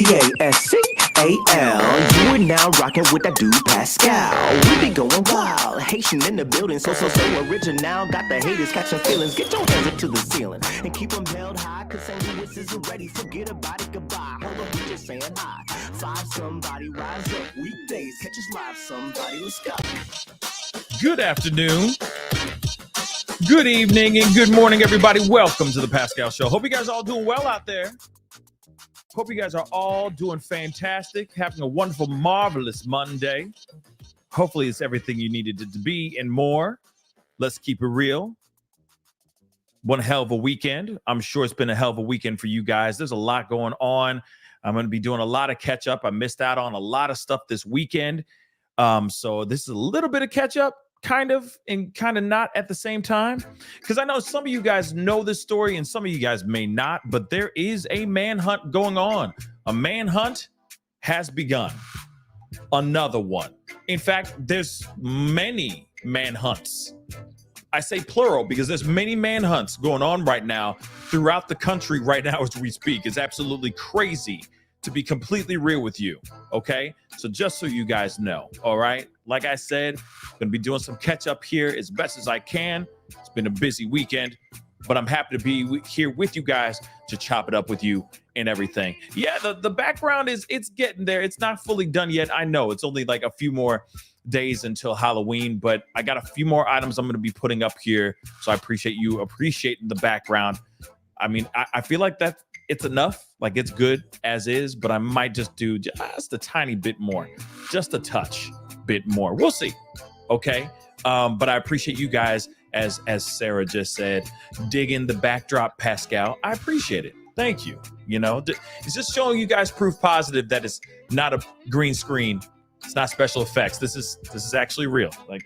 Pascal. You are now rocking with that dude Pascal. We be going wild, Haitian in the building, so original. Got the haters catching feelings. Get your hands up to the ceiling and keep them held high. Cause St. Louis isn't ready. Forget about it, goodbye. Hold on, we just saying hi. Five somebody, rise up. Weekdays, catch us live. Somebody, let's go. Good afternoon, good evening, and good morning, everybody. Welcome to the Pascal Show. Hope you guys are all doing well out there. Hope you guys are all doing fantastic, having a wonderful, marvelous Monday. Hopefully it's everything you needed it to be and more. Let's keep it real. One hell of a weekend. I'm sure it's been a hell of a weekend for you guys. There's a lot going on. I'm going to be doing a lot of catch up. I missed out on a lot of stuff this weekend. So this is a little bit of catch up, kind of, and kind of not at the same time. Because I know some of you guys know this story and some of you guys may not, but there is a manhunt going on. A manhunt has begun. Another one. In fact, there's many manhunts. I say plural because there's many manhunts going on right now throughout the country right now as we speak. It's absolutely crazy, to be completely real with you, okay? So just so you guys know, all right? Like I said, I'm going to be doing some catch up here as best as I can. It's been a busy weekend, but I'm happy to be here with you guys to chop it up with you and everything. Yeah, the background it's getting there. It's not fully done yet. I know it's only like a few more days until Halloween, but I got a few more items I'm going to be putting up here. So I appreciate you appreciating the background. I mean, I feel like that it's enough, like it's good as is, but I might just do just a tiny bit more, just a touch bit more. We'll see. Okay. But I appreciate you guys, as Sarah just said, dig in the backdrop, Pascal. I appreciate it. Thank you. You know, it's just showing you guys proof positive that it's not a green screen. It's not special effects. This is actually real. Like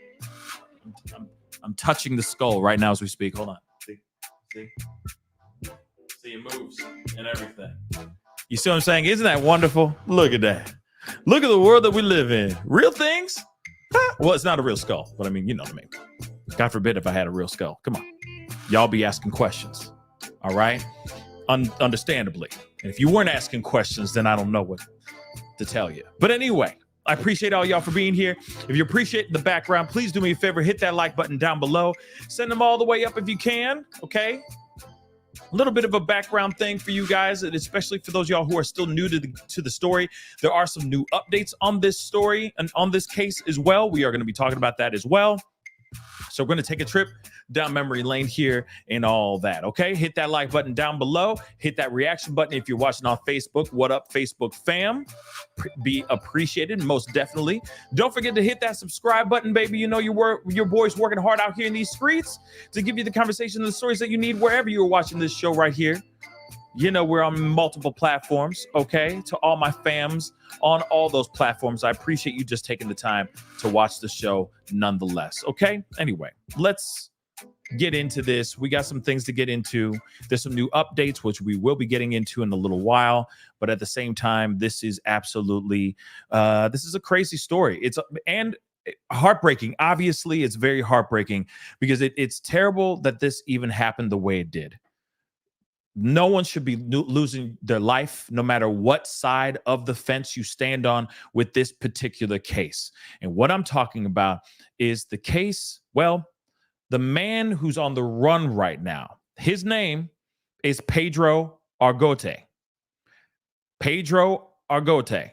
I'm touching the skull right now as we speak. Hold on. See, it moves and everything. You see what I'm saying? Isn't that wonderful? Look at that. Look at the world that we live in. Real things? Well, it's not a real skull, but I mean, you know what I mean. God forbid if I had a real skull. Come on. Y'all be asking questions. All right? Understandably. And if you weren't asking questions, then I don't know what to tell you. But anyway, I appreciate all y'all for being here. If you appreciate the background, please do me a favor. Hit that like button down below. Send them all the way up if you can. Okay? A little bit of a background thing for you guys, and especially for those of y'all who are still new to the story. There are some new updates on this story and on this case as well. We are going to be talking about that as well. So we're going to take a trip down memory lane here and all that, okay? Hit that like button down below. Hit that reaction button if you're watching on Facebook. What up, Facebook fam? Be appreciated, most definitely. Don't forget to hit that subscribe button, baby. You know your boy's working hard out here in these streets to give you the conversation and the stories that you need wherever you're watching this show right here. You know, we're on multiple platforms, okay? To all my fams on all those platforms, I appreciate you just taking the time to watch the show nonetheless, okay? Anyway, let's get into this. We got some things to get into. There's some new updates, which we will be getting into in a little while. But at the same time, this is absolutely, this is a crazy story. And heartbreaking. Obviously, it's very heartbreaking because it's terrible that this even happened the way it did. No one should be losing their life, no matter what side of the fence you stand on with this particular case. And what I'm talking about is the case, well, the man who's on the run right now. His name is Pedro Argote. Pedro Argote.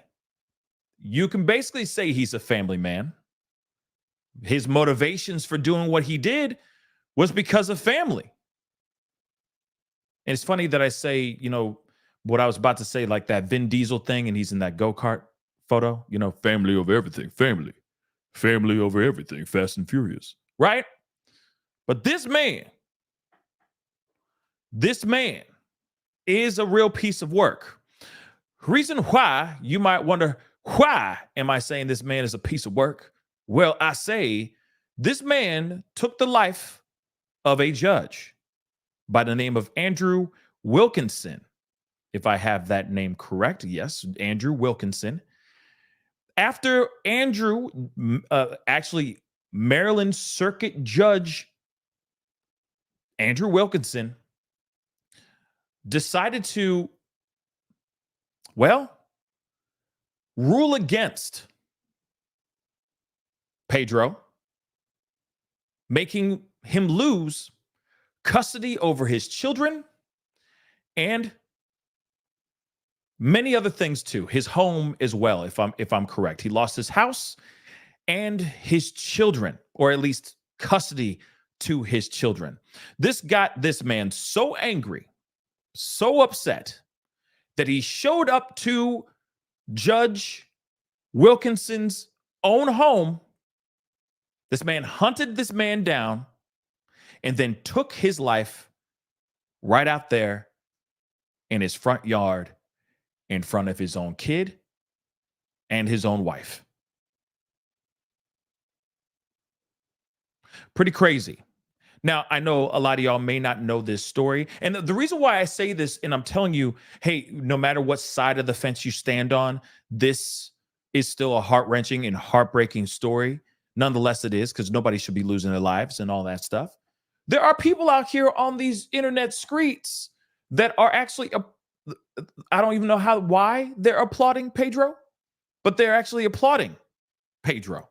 You can basically say he's a family man. His motivations for doing what he did was because of family. And it's funny that I say, you know, what I was about to say, like that Vin Diesel thing, and he's in that go-kart photo, you know, family over everything, family over everything, Fast and Furious, right? But this man is a real piece of work. Reason why you might wonder, why am I saying this man is a piece of work? Well, I say this man took the life of a judge by the name of Andrew Wilkinson. If I have that name correct, yes, Andrew Wilkinson. After Andrew, actually Maryland Circuit Judge Andrew Wilkinson decided to, well, rule against Pedro, making him lose custody over his children and many other things too. His home as well, if I'm correct. He lost his house and his children, or at least custody to his children. This got this man so angry, so upset, that he showed up to Judge Wilkinson's own home. This man hunted this man down and then took his life right out there in his front yard in front of his own kid and his own wife. Pretty crazy. Now, I know a lot of y'all may not know this story. And the reason why I say this, and I'm telling you, hey, no matter what side of the fence you stand on, this is still a heart-wrenching and heartbreaking story. Nonetheless, it is, because nobody should be losing their lives and all that stuff. There are people out here on these internet streets that are actually, I don't even know why they're applauding Pedro, but they're actually applauding Pedro.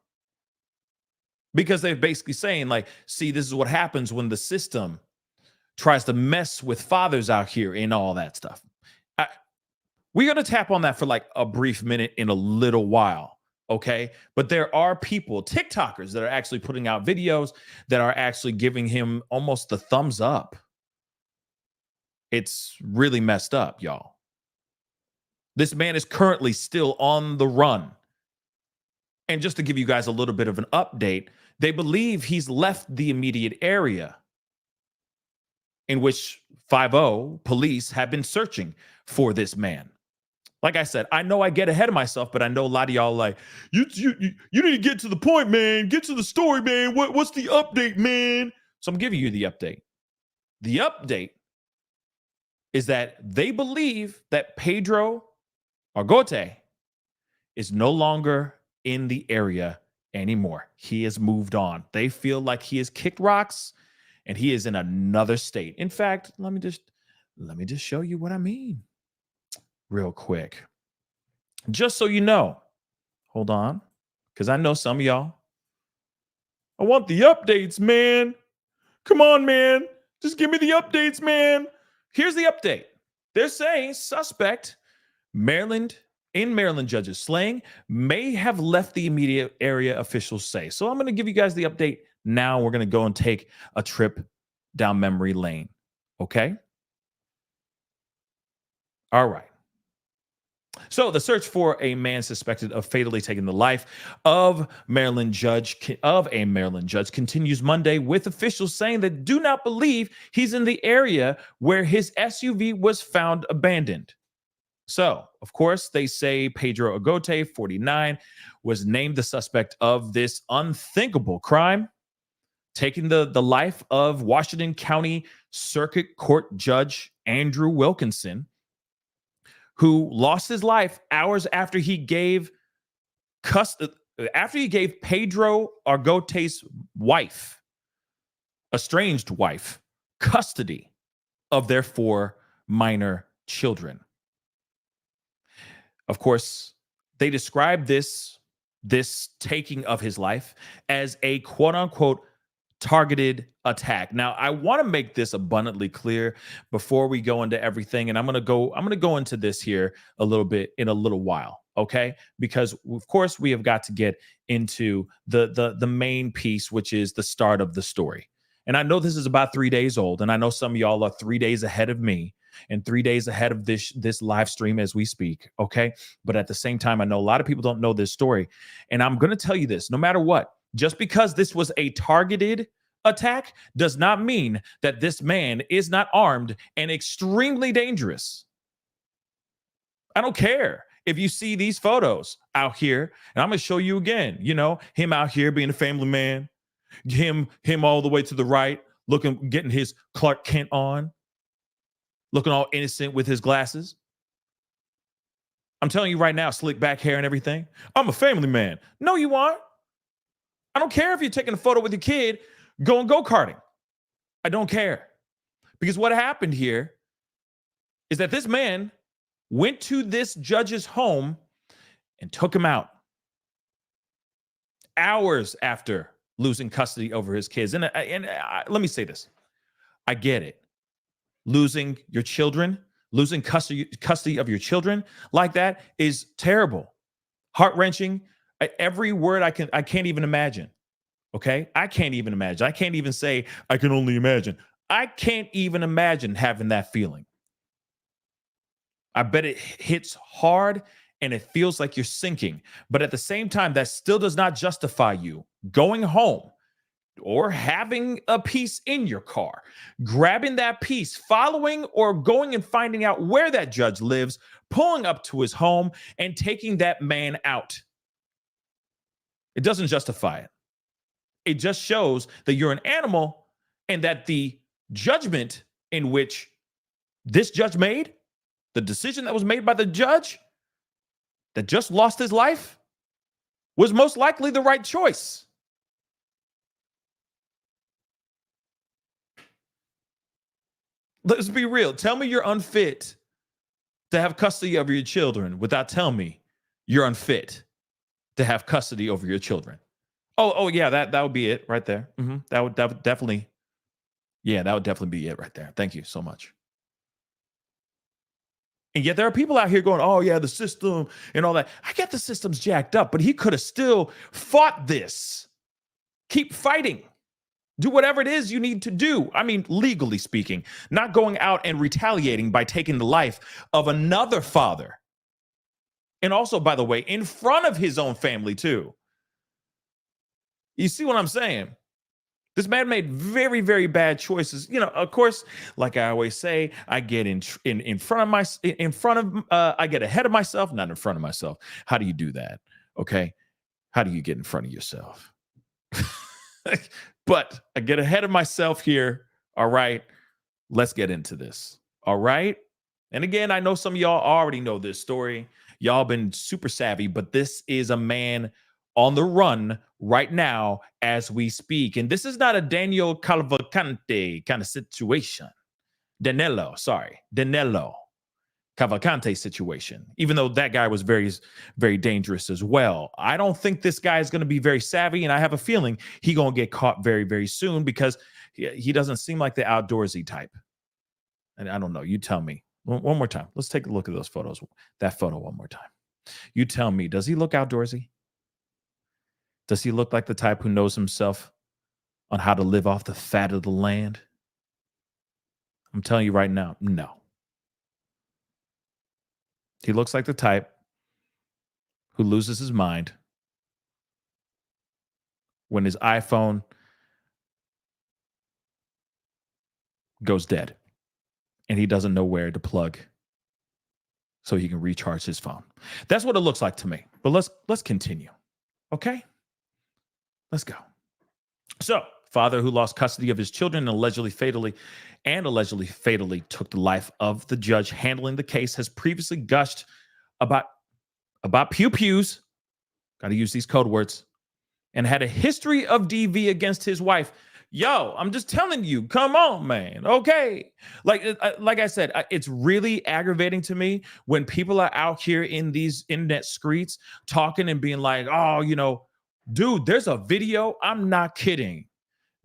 Because they're basically saying, like, see, this is what happens when the system tries to mess with fathers out here and all that stuff. We're going to tap on that for like a brief minute in a little while, okay? But there are people, TikTokers, that are actually putting out videos that are actually giving him almost the thumbs up. It's really messed up, y'all. This man is currently still on the run. And just to give you guys a little bit of an update, they believe he's left the immediate area in which 5-0 police have been searching for this man. Like I said, I know I get ahead of myself, but I know a lot of y'all like, you need to get to the point, man. Get to the story, man. What's the update, man? So I'm giving you the update. The update is that they believe that Pedro Argote is no longer in the area anymore. He has moved on. They feel like he has kicked rocks and he is in another state. In fact, let me just show you what I mean real quick. Just so you know. Hold on, because I know some of y'all. I want the updates, man. Come on, man. Just give me the updates, man. Here's the update. They're saying suspect in Maryland judge's slaying may have left the immediate area, officials say. So I'm going to give you guys the update now. We're going to go and take a trip down memory lane. Okay? All right. So the search for a man suspected of fatally taking the life of a Maryland judge continues Monday, with officials saying that do not believe he's in the area where his SUV was found abandoned. So, of course, they say Pedro Argote, 49, was named the suspect of this unthinkable crime, taking the life of Washington County Circuit Court Judge Andrew Wilkinson, who lost his life hours after he gave Pedro Argote's wife, estranged wife, custody of their 4 minor children. Of course, they described this taking of his life as a quote-unquote targeted attack. Now, I want to make this abundantly clear before we go into everything, and I'm going to go into this here a little bit in a little while, okay? Because of course we have got to get into the main piece, which is the start of the story. And I know this is about 3 days old, and I know some of y'all are 3 days ahead of me and 3 days ahead of this live stream as we speak, okay? But at the same time, I know a lot of people don't know this story, and I'm going to tell you this, no matter what, just because this was a targeted attack does not mean that this man is not armed and extremely dangerous. I don't care if you see these photos out here, and I'm going to show you again, him out here being a family man, him all the way to the right, getting his Clark Kent on, looking all innocent with his glasses. I'm telling you right now, slick back hair and everything. I'm a family man. No, you aren't. I don't care if you're taking a photo with your kid going go-karting. I don't care. Because what happened here is that this man went to this judge's home and took him out hours after losing custody over his kids. And let me say this. I get it. Losing your children, losing custody of your children like that is terrible, heart-wrenching. Every word I can't even imagine. Okay? I can't even imagine. I can't even say I can only imagine. I can't even imagine having that feeling. I bet it hits hard and it feels like you're sinking. But at the same time, that still does not justify you going home or having a piece in your car, grabbing that piece, following or going and finding out where that judge lives, pulling up to his home and taking that man out. It doesn't justify it. It just shows that you're an animal and that the judgment in which this judge made, the decision that was made by the judge that just lost his life, was most likely the right choice. Let's be real. Tell me you're unfit to have custody over your children without telling me you're unfit to have custody over your children. Oh yeah, that would be it right there. That would definitely, yeah, that would definitely be it right there. Thank you so much. And yet there are people out here going, oh yeah, the system and all that. I get the system's jacked up, but he could have still fought this. Keep fighting. Do whatever it is you need to do. I mean, legally speaking, not going out and retaliating by taking the life of another father. And also, by the way, in front of his own family too. You see what I'm saying? This man made very, very bad choices. You know, of course, like I always say, I get in front of I get ahead of myself, not in front of myself. How do you do that? Okay. How do you get in front of yourself? But I get ahead of myself here. All right. Let's get into this. All right. And again, I know some of y'all already know this story. Y'all been super savvy, but this is a man on the run right now as we speak. And this is not a Daniel Cavalcante kind of situation. Danilo Cavalcante situation, even though that guy was very, very dangerous as well. I don't think this guy is going to be very savvy, and I have a feeling he's going to get caught very, very soon because he doesn't seem like the outdoorsy type. And I don't know. You tell me. One more time. Let's take a look at those photos. That photo one more time. You tell me, does he look outdoorsy? Does he look like the type who knows himself on how to live off the fat of the land? I'm telling you right now, no. He looks like the type who loses his mind when his iPhone goes dead and he doesn't know where to plug so he can recharge his phone. That's what it looks like to me. But let's continue. Okay? Let's go. So, father who lost custody of his children and allegedly fatally took the life of the judge handling the case has previously gushed about pew-pews, got to use these code words, and had a history of DV against his wife. Yo, I'm just telling you, come on, man. Okay. Like I said, it's really aggravating to me when people are out here in these internet streets talking and being like, oh, you know, dude, there's a video. I'm not kidding.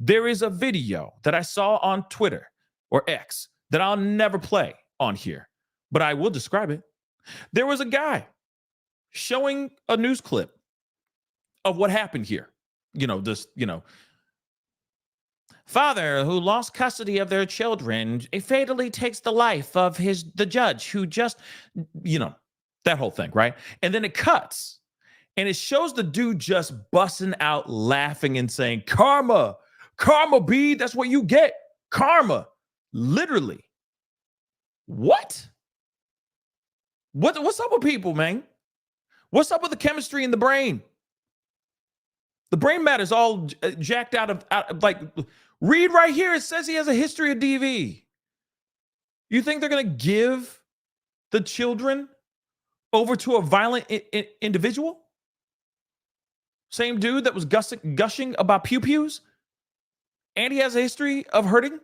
There is a video that I saw on Twitter or X that I'll never play on here, but I will describe it. There was a guy showing a news clip of what happened here. Father who lost custody of their children, it fatally takes the life of the judge who just, that whole thing, right? And then it cuts and it shows the dude just busting out laughing and saying, karma, B, that's what you get. Karma, literally. What? What's up with people, man? What's up with the chemistry in the brain? The brain matter's all jacked out of read right here. It says he has a history of DV. You think they're going to give the children over to a violent individual? Same dude that was gushing about pew-pews? And he has a history of hurting?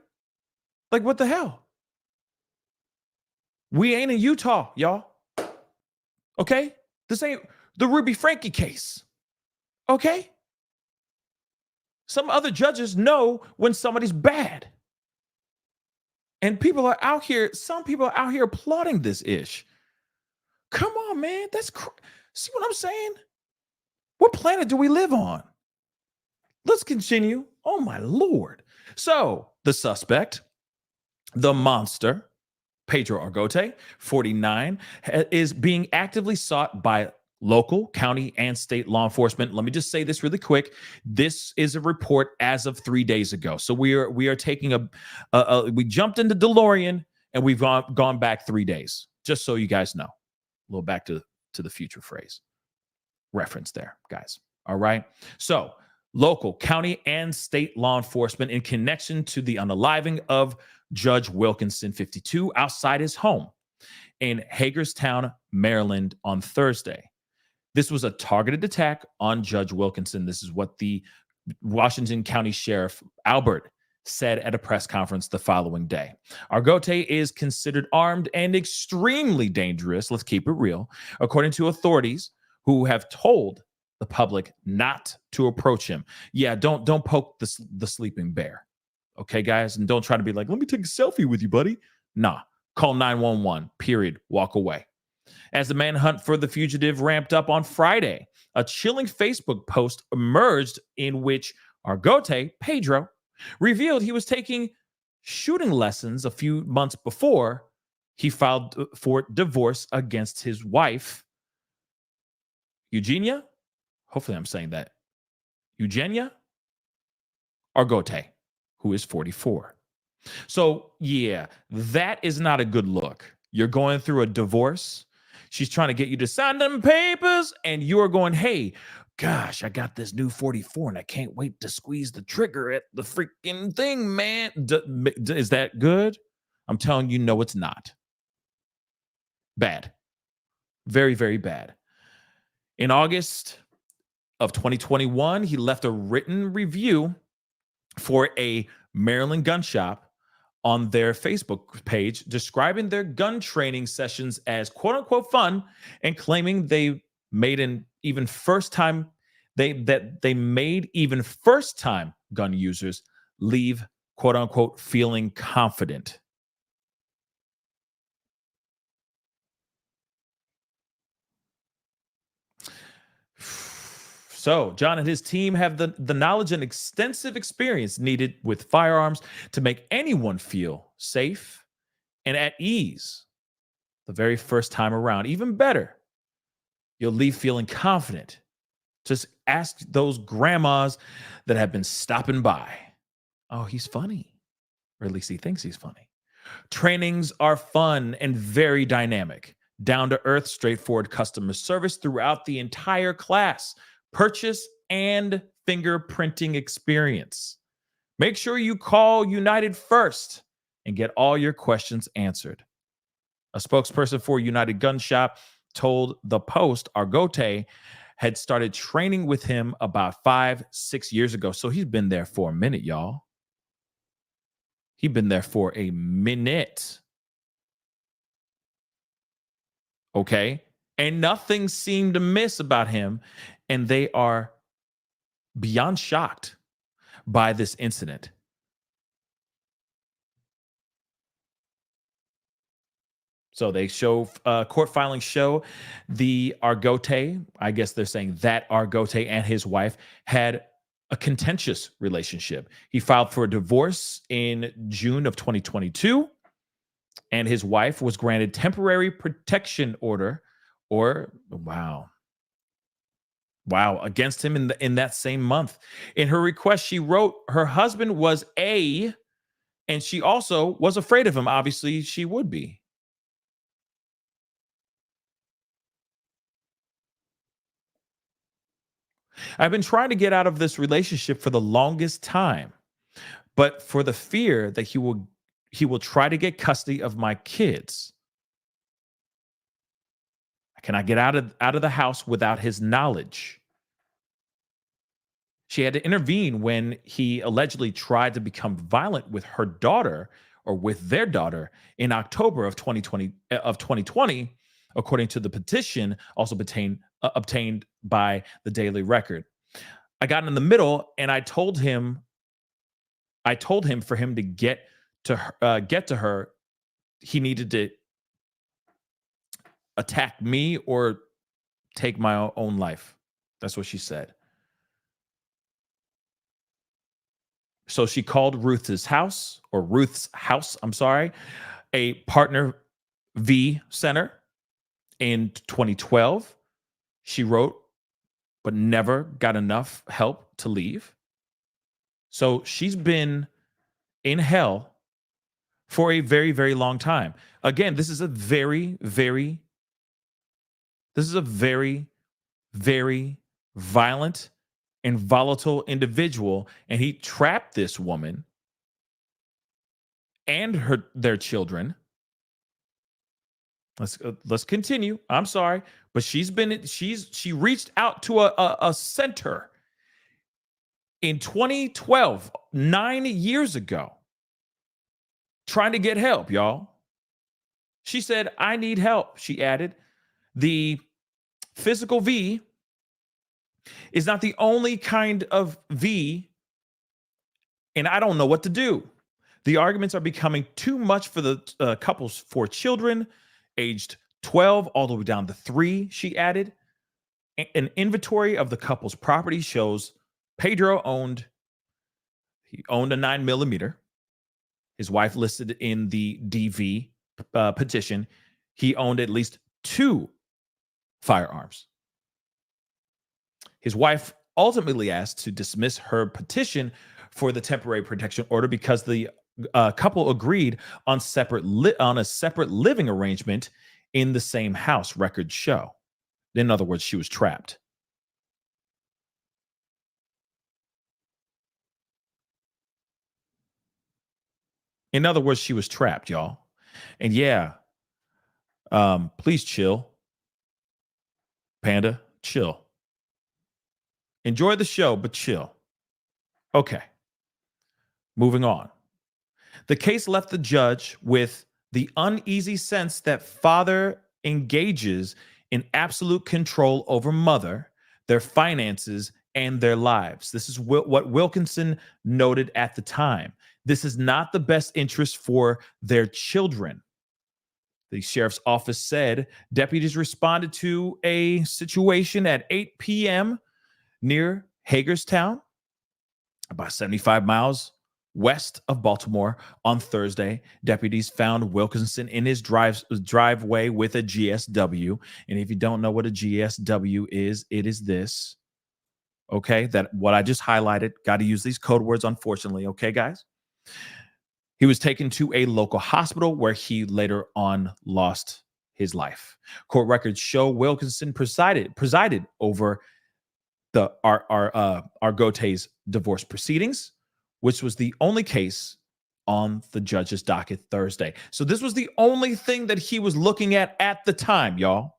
Like, what the hell? We ain't in Utah, y'all. Okay? This ain't the Ruby Frankie case. Okay? Some other judges know when somebody's bad. And people are out here, some people are out here applauding this ish. Come on, man. See what I'm saying? What planet do we live on? Let's continue. Oh, my Lord. So the suspect, the monster, Pedro Argote, 49, is being actively sought by local, county, and state law enforcement. Let me just say this really quick. This is a report as of 3 days ago. So we are taking we jumped into DeLorean and we've gone back 3 days, just so you guys know. A little back to the future phrase reference there, guys. All right. So local, county, and state law enforcement in connection to the unaliving of Judge Wilkinson, 52, outside his home in Hagerstown, Maryland on Thursday. This was a targeted attack on Judge Wilkinson. This is what the Washington County Sheriff Albert said at a press conference the following day. Argote is considered armed and extremely dangerous. Let's keep it real. According to authorities who have told the public not to approach him. Yeah, don't poke the sleeping bear. Okay, guys? And don't try to be like, let me take a selfie with you, buddy. Nah, call 911, period. Walk away. As the manhunt for the fugitive ramped up on Friday, a chilling Facebook post emerged in which Argote, Pedro, revealed he was taking shooting lessons a few months before he filed for divorce against his wife, Eugenia. Hopefully I'm saying that. Eugenia Argote, who is 44. So, yeah, that is not a good look. You're going through a divorce. She's trying to get you to sign them papers, and you're going, hey, gosh, I got this new 44, and I can't wait to squeeze the trigger at the freaking thing, man. Is that good? I'm telling you, no, it's not. Bad. Very, very bad. In August of 2021, he left a written review for a Maryland gun shop on their Facebook page, describing their gun training sessions as quote unquote fun and claiming they made even first time gun users leave quote unquote feeling confident. So John and his team have the knowledge and extensive experience needed with firearms to make anyone feel safe and at ease the very first time around. Even better, you'll leave feeling confident. Just ask those grandmas that have been stopping by. Oh, he's funny. Or at least he thinks he's funny. Trainings are fun and very dynamic. Down-to-earth, straightforward customer service throughout the entire class. Purchase and fingerprinting experience. Make sure you call United first and get all your questions answered. A spokesperson for United Gun Shop told the Post Argote had started training with him about 5-6 years ago. So he's been there for a minute, y'all. He's been there for a minute. Okay? And nothing seemed amiss about him. And they are beyond shocked by this incident. So they show, court filings show the Argote, I guess they're saying that Argote and his wife had a contentious relationship. He filed for a divorce in June of 2022, and his wife was granted temporary protection order, against him in that same month. In her request, she wrote her husband was and she also was afraid of him. Obviously, she would be. I've been trying to get out of this relationship for the longest time, but for the fear that he will try to get custody of my kids. I cannot get out of the house without his knowledge. She had to intervene when he allegedly tried to become violent with her daughter or with their daughter in October of 2020, according to the petition also obtained by the Daily Record. I got in the middle and I told him for him to get to her, he needed to attack me or take my own life. That's what she said. So she called Ruth's house, a Partner V center in 2012. She wrote, but never got enough help to leave. So she's been in hell for a very, very long time. Again, this is a very, very violent and volatile individual, and he trapped this woman and their children. Let's continue. I'm sorry, but she reached out to a center in 2012, 9 years ago, trying to get help, y'all. She said, "I need help," she added. The physical V is not the only kind of V, and I don't know what to do. The arguments are becoming too much for the couple's 4 children, aged 12 all the way down to 3, she added. An inventory of the couple's property shows Pedro owned a 9mm. His wife listed in the DV petition. He owned at least 2 firearms. His wife ultimately asked to dismiss her petition for the temporary protection order because the couple agreed on a separate living arrangement in the same house, records show. In other words, she was trapped. In other words, she was trapped, y'all. And yeah, please chill. Panda, chill. Enjoy the show, but chill. Okay. Moving on. The case left the judge with the uneasy sense that father engages in absolute control over mother, their finances, and their lives. This is what Wilkinson noted at the time. This is not the best interest for their children. The sheriff's office said deputies responded to a situation at 8 p.m. near Hagerstown, about 75 miles west of Baltimore. On Thursday, deputies found Wilkinson in his driveway with a GSW. And if you don't know what a GSW is, it is this. Okay, that what I just highlighted. Got to use these code words, unfortunately. Okay, guys? He was taken to a local hospital where he later on lost his life. Court records show Wilkinson presided over the Argote's divorce proceedings, which was the only case on the judge's docket Thursday. So this was the only thing that he was looking at the time, y'all.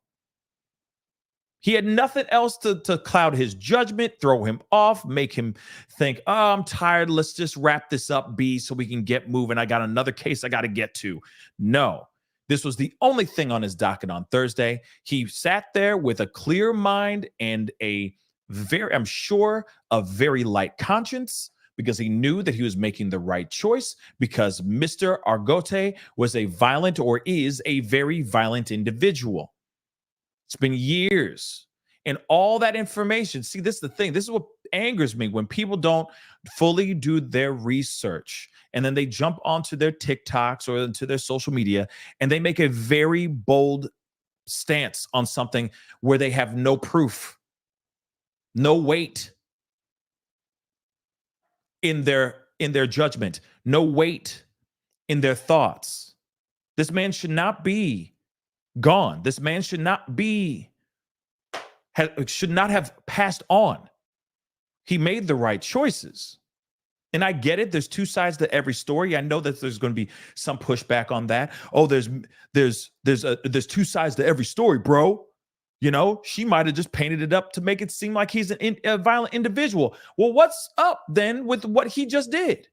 He had nothing else to cloud his judgment, throw him off, make him think, oh, I'm tired. Let's just wrap this up, B, so we can get moving. I got another case I got to get to. No, this was the only thing on his docket on Thursday. He sat there with a clear mind and a very light conscience, because he knew that he was making the right choice, because Mr. Argote was is a very violent individual. It's been years. And all that information, see, this is the thing. This is what angers me, when people don't fully do their research and then they jump onto their TikToks or into their social media and they make a very bold stance on something where they have no proof, no weight in their judgment, no weight in their thoughts. This man should not be gone. This man should not have passed on. He made the right choices. And I get it. There's 2 sides to every story. I know that there's going to be some pushback on that. Oh, there's 2 sides to every story, bro. You know, she might have just painted it up to make it seem like he's a violent individual. Well, what's up then with what he just did?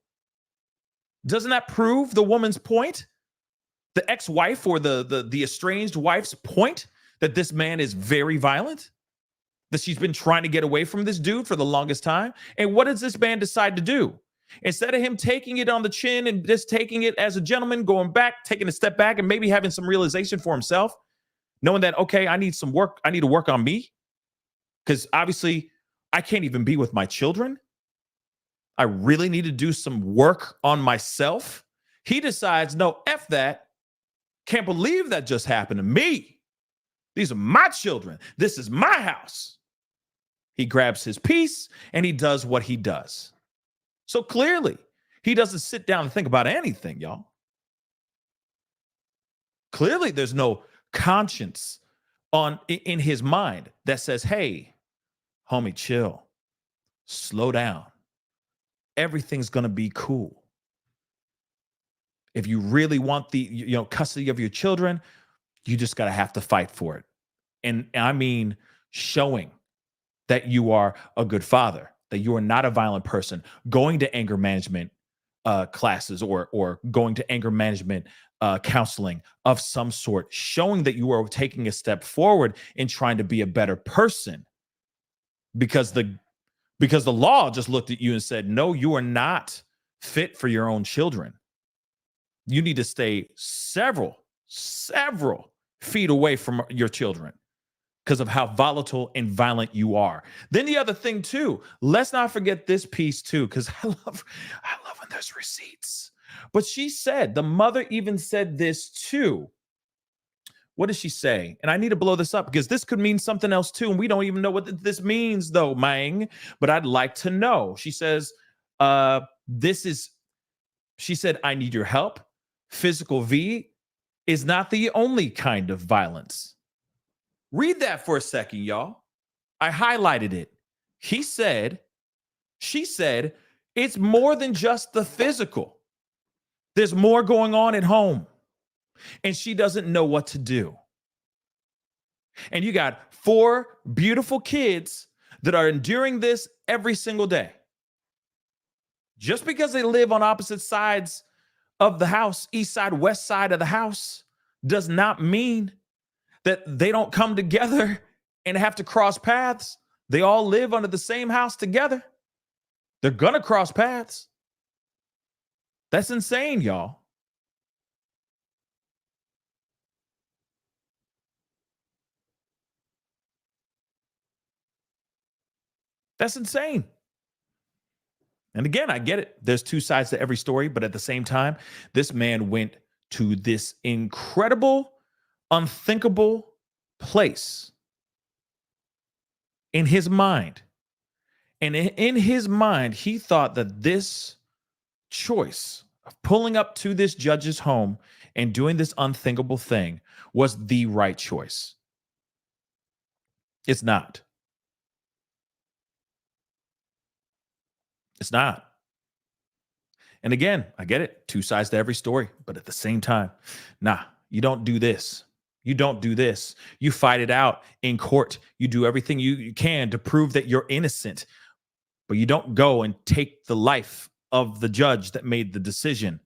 Doesn't that prove the woman's point? The ex-wife or the estranged wife's point, that this man is very violent, that she's been trying to get away from this dude for the longest time. And what does this man decide to do? Instead of him taking it on the chin and just taking it as a gentleman, going back, taking a step back and maybe having some realization for himself, knowing that, okay, I need some work. I need to work on me because obviously I can't even be with my children. I really need to do some work on myself. He decides, no, F that. Can't believe that just happened to me. These are my children. This is my house. He grabs his piece and he does what he does. So clearly, he doesn't sit down and think about anything, y'all. Clearly, there's no conscience in his mind that says, hey, homie, chill, slow down. Everything's going to be cool. If you really want the custody of your children, you just got to have to fight for it. And I mean, showing that you are a good father, that you are not a violent person, going to anger management classes or going to anger management counseling of some sort, showing that you are taking a step forward in trying to be a better person. Because the law just looked at you and said, no, you are not fit for your own children. You need to stay several feet away from your children because of how volatile and violent you are. Then the other thing too, let's not forget this piece too, because I love when there's receipts. But she said, the mother even said this too. What does she say? And I need to blow this up because this could mean something else too. And we don't even know what this means though, Mang. But I'd like to know. She says, she said, I need your help. Physical V is not the only kind of violence. Read that for a second, y'all. I highlighted it. She said, it's more than just the physical. There's more going on at home. And she doesn't know what to do. And you got 4 beautiful kids that are enduring this every single day. Just because they live on opposite sides of the house, east side, west side of the house, does not mean that they don't come together and have to cross paths. They all live under the same house together. They're gonna cross paths. That's insane, y'all. That's insane. And again, I get it. There's 2 sides to every story, but at the same time, this man went to this incredible, unthinkable place in his mind. And in his mind, he thought that this choice of pulling up to this judge's home and doing this unthinkable thing was the right choice. It's not. It's not. And again, I get it. 2 sides to every story. But at the same time, nah, you don't do this. You don't do this. You fight it out in court. You do everything you can to prove that you're innocent. But you don't go and take the life of the judge that made the decision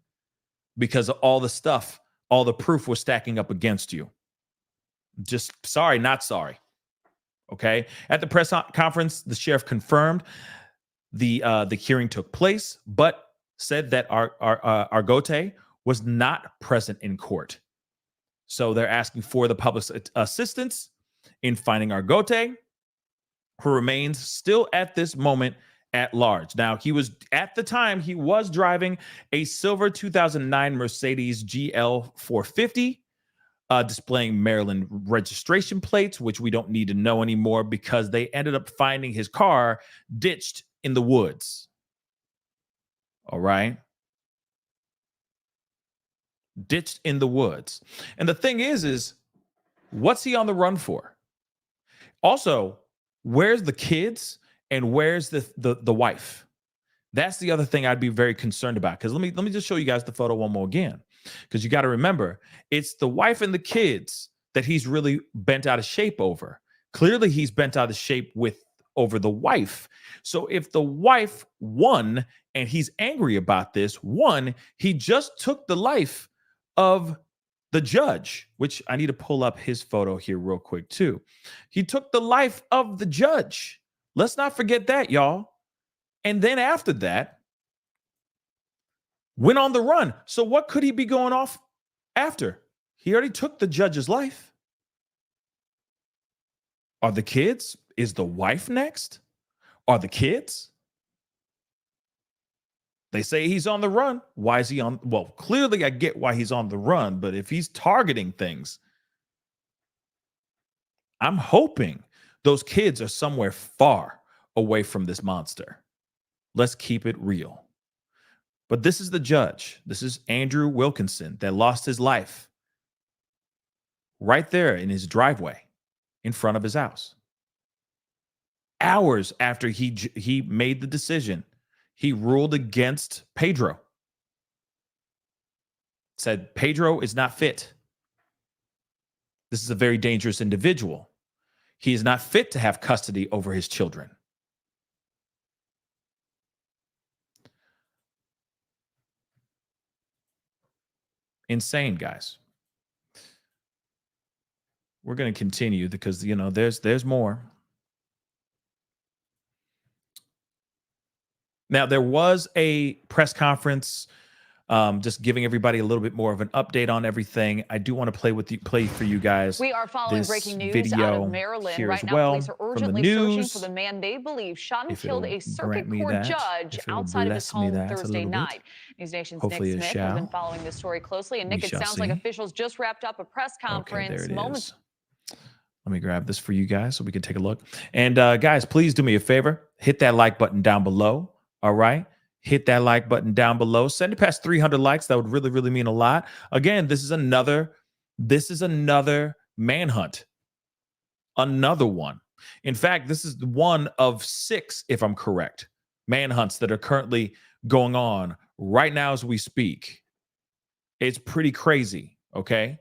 because all the stuff, all the proof was stacking up against you. Just sorry, not sorry. Okay. At the press conference, the sheriff confirmed the hearing took place, but said that Argote was not present in court. So they're asking for the public's assistance in finding Argote, who remains still at this moment at large. Now, at the time, he was driving a silver 2009 Mercedes GL 450, displaying Maryland registration plates, which we don't need to know anymore because they ended up finding his car ditched in the woods. All right. Ditched in the woods. And the thing is what's he on the run for? Also, where's the kids and where's the wife? That's the other thing I'd be very concerned about. Because let me just show you guys the photo one more again. Because you got to remember, it's the wife and the kids that he's really bent out of shape over. Clearly, he's bent out of shape over the wife. So if the wife won, and he's angry about this, he just took the life of The judge, which I need to pull up his photo here real quick too. He took the life of the judge. Let's not forget that, y'all. And then after that, went on the run. So what could he be going off after? He already took the judge's life. Are the kids? Is the wife next? Are the kids? They say he's on the run. Why is he on? Well, clearly I get why he's on the run, but if he's targeting things, I'm hoping those kids are somewhere far away from this monster. Let's keep it real. But this is the judge. This is Andrew Wilkinson that lost his life right there in his driveway in front of his house. Hours after he made the decision, he ruled against Pedro. Said Pedro is not fit. This is a very dangerous individual. He is not fit to have custody over his children. Insane, guys. We're going to continue because, you know, there's more. Now, there was a press conference just giving everybody a little bit more of an update on everything. I do want to play for you guys. We are following breaking news out of Maryland. Right now, police are urgently searching for the man they believe shot and killed a circuit court judge outside of his home Thursday night. News Nation's Nick Smith has been following this story closely. And Nick, it sounds like officials just wrapped up a press conference moments. Let me grab this for you guys so we can take a look. And guys, please do me a favor. Hit that like button down below. All right. Hit that like button down below. Send it past 300 likes. That would really, really mean a lot. Again, this is another manhunt. Another one. In fact, this is one of 6, if I'm correct, manhunts that are currently going on right now as we speak. It's pretty crazy. Okay.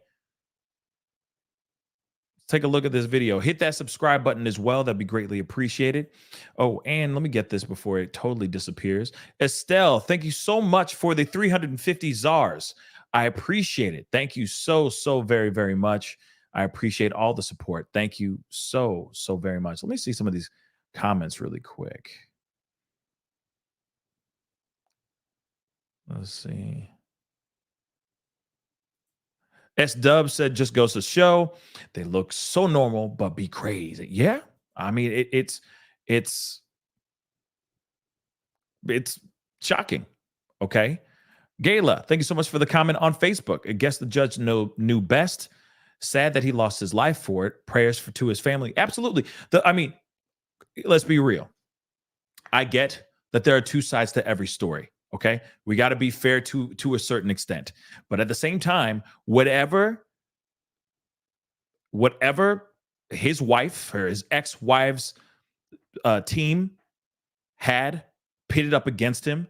Take a look at this video. Hit that subscribe button as well. That'd be greatly appreciated. Oh, and let me get this before it totally disappears. Estelle, thank you so much for the 350 czars. I appreciate it. Thank you so very, very much. I appreciate all the support. Thank you so very much. Let me see some of these comments really quick. Let's see. S-Dub said, just goes to show they look so normal, but be crazy. Yeah. I mean, it's shocking. Okay. Gayla, thank you so much for the comment on Facebook. I guess the judge knew best. Sad that he lost his life for it. Prayers to his family. Absolutely. I mean, let's be real. I get that there are two sides to every story. Okay, we got to be fair to a certain extent, but at the same time, whatever his wife or his ex-wife's team had pitted up against him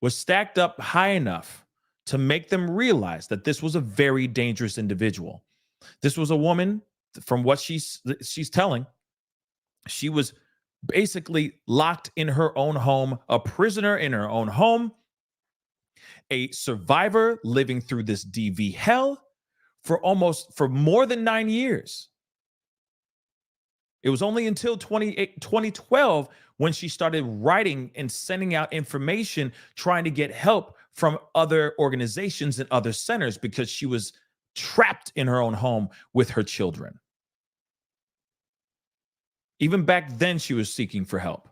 was stacked up high enough to make them realize that this was a very dangerous individual. This was a woman, from what she's telling, she was basically locked in her own home, a prisoner in her own home, a survivor living through this DV hell for more than 9 years. It was only until 2012 when she started writing and sending out information, trying to get help from other organizations and other centers because she was trapped in her own home with her children. Even back then, she was seeking for help.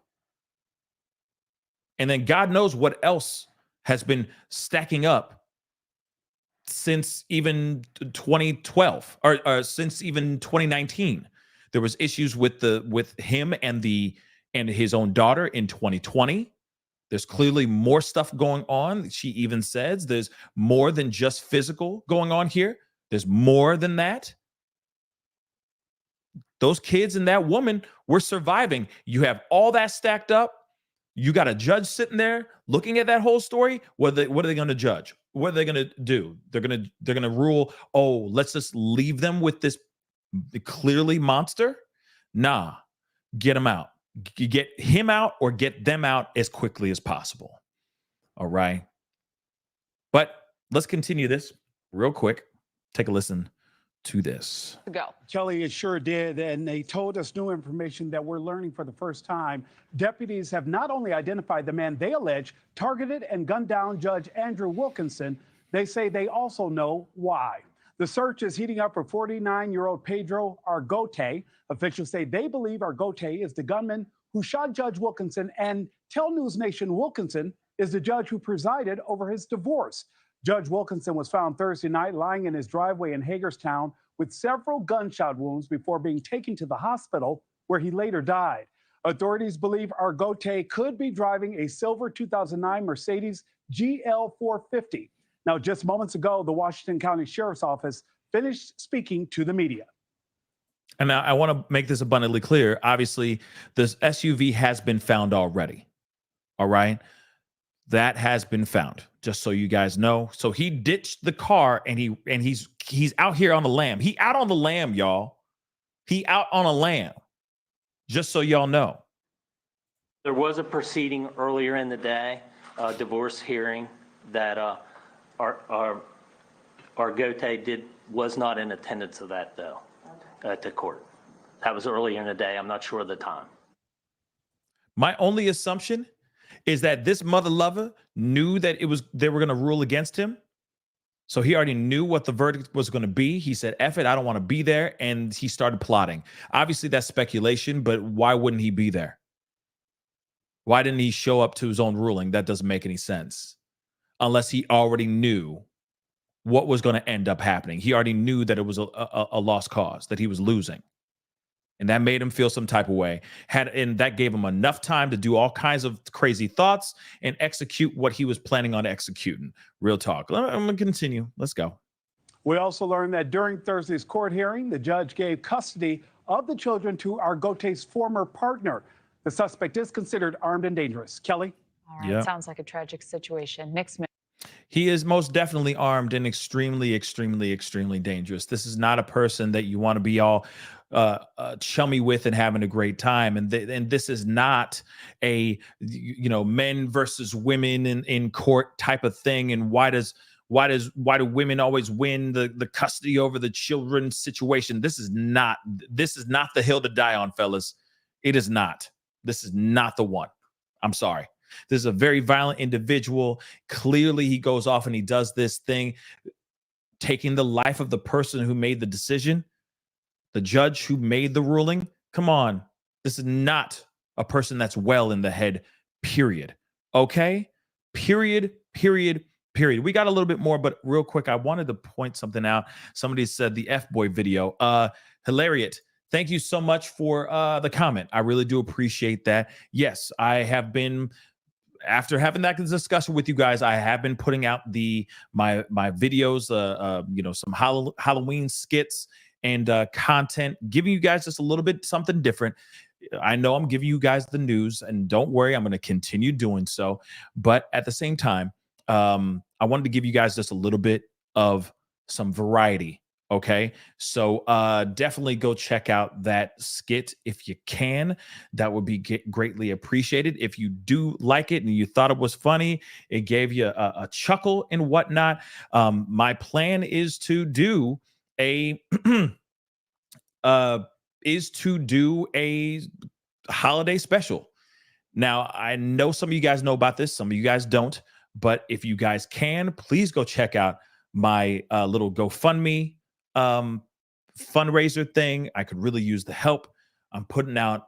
And then God knows what else has been stacking up since even 2012 or since even 2019. There was issues with him and his own daughter in 2020. There's clearly more stuff going on. She even says there's more than just physical going on here. There's more than that. Those kids and that woman were surviving. You have all that stacked up. You got a judge sitting there looking at that whole story. What are they going to judge? What are they going to do? They're going to rule, oh, let's just leave them with this clearly monster? Nah, get him out. Get him out or get them out as quickly as possible. All right. But let's continue this real quick. Take a listen to this. Go. Kelly, it sure did. And they told us new information that we're learning for the first time. Deputies have not only identified the man they allege targeted and gunned down Judge Andrew Wilkinson, they say they also know why. The search is heating up for 49-year-old Pedro Argote. Officials say they believe Argote is the gunman who shot Judge Wilkinson, and tell News Nation Wilkinson is the judge who presided over his divorce. Judge Wilkinson was found Thursday night lying in his driveway in Hagerstown with several gunshot wounds before being taken to the hospital, where he later died. Authorities believe Argote could be driving a silver 2009 Mercedes GL 450. Now, just moments ago, the Washington County Sheriff's Office finished speaking to the media. And now I want to make this abundantly clear. Obviously, this SUV has been found already. All right. That has been found, just so you guys know. So he ditched the car and he's out here on the lam. He out on the lam, y'all. He out on a lam. Just so y'all know. There was a proceeding earlier in the day, a divorce hearing that Argote was not in attendance of that though, at the court. That was earlier in the day. I'm not sure of the time. My only assumption is that this mother lover knew that they were going to rule against him. So he already knew what the verdict was going to be. He said, F it, I don't want to be there. And he started plotting. Obviously, that's speculation, but why wouldn't he be there? Why didn't he show up to his own ruling? That doesn't make any sense. Unless he already knew what was going to end up happening. He already knew that it was a lost cause, that he was losing. And that made him feel some type of way. And that gave him enough time to do all kinds of crazy thoughts and execute what he was planning on executing. Real talk. I'm going to continue. Let's go. We also learned that during Thursday's court hearing, the judge gave custody of the children to Argote's former partner. The suspect is considered armed and dangerous. Kelly? All right. Yep. Sounds like a tragic situation. Nick Smith. He is most definitely armed and extremely, extremely, extremely dangerous. This is not a person that you want to be all chummy with and having a great time. And this is not a, men versus women in court type of thing. And why do women always win the custody over the children situation? This is not the hill to die on, fellas. It is not. This is not the one. I'm sorry. This is a very violent individual. Clearly, he goes off and he does this thing, taking the life of the person who made the decision, the judge who made the ruling. Come on. This is not a person that's well in the head, period. Okay? Period. We got a little bit more, but real quick, I wanted to point something out. Somebody said the F-boy video. Hilarious. Thank you so much for the comment. I really do appreciate that. Yes, I have been... After having that discussion with you guys, I have been putting out my videos, some Halloween skits and content, giving you guys just a little bit something different. I know I'm giving you guys the news, and don't worry, I'm going to continue doing so. But at the same time, I wanted to give you guys just a little bit of some variety. Okay, so definitely go check out that skit if you can. That would be greatly appreciated. If you do like it and you thought it was funny, it gave you a chuckle and whatnot. My plan is to do a holiday special. Now, I know some of you guys know about this, some of you guys don't, but if you guys can, please go check out my little GoFundMe fundraiser thing. I could really use the help. I'm putting out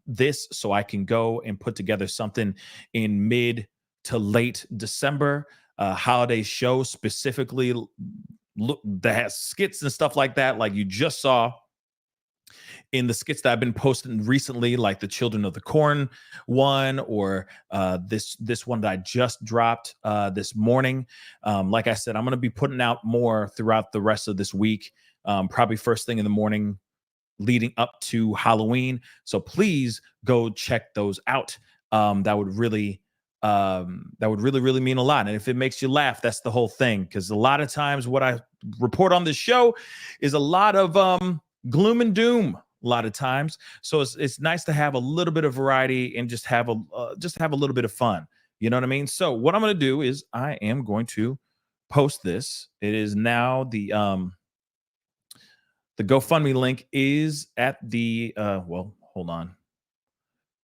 this so I can go and put together something in mid to late December, holiday show specifically that has skits and stuff like that, like you just saw in the skits that I've been posting recently, like the Children of the Corn one, or this one that I just dropped this morning. Like I said, I'm going to be putting out more throughout the rest of this week, probably first thing in the morning leading up to Halloween. So please go check those out. That would really mean a lot. And if it makes you laugh, that's the whole thing. Because a lot of times what I report on this show is a lot of gloom and doom. A lot of times, so it's nice to have a little bit of variety and just have a little bit of fun. You know what I mean? So what I'm going to do is I am going to post this. It is now the GoFundMe link is at the well, hold on.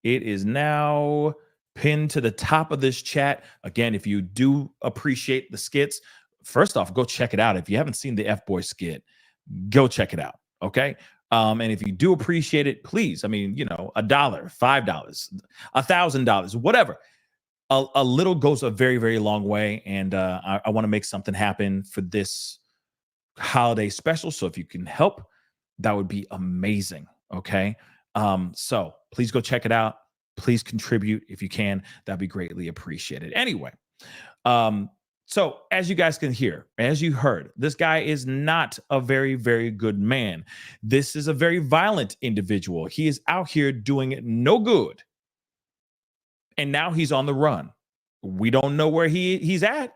It is now pinned to the top of this chat. Again, if you do appreciate the skits, first off, go check it out. If you haven't seen the F-Boy skit, go check it out. Okay. And if you do appreciate it, please, I mean, you know, $1, $5, $1,000, whatever. A little goes a very, very long way. And I want to make something happen for this holiday special. So if you can help, that would be amazing. Okay. So please go check it out. Please contribute if you can. That'd be greatly appreciated. Anyway, so as you guys can hear, as you heard, this guy is not a very, very good man. This is a very violent individual. He is out here doing no good. And now he's on the run. We don't know where he's at.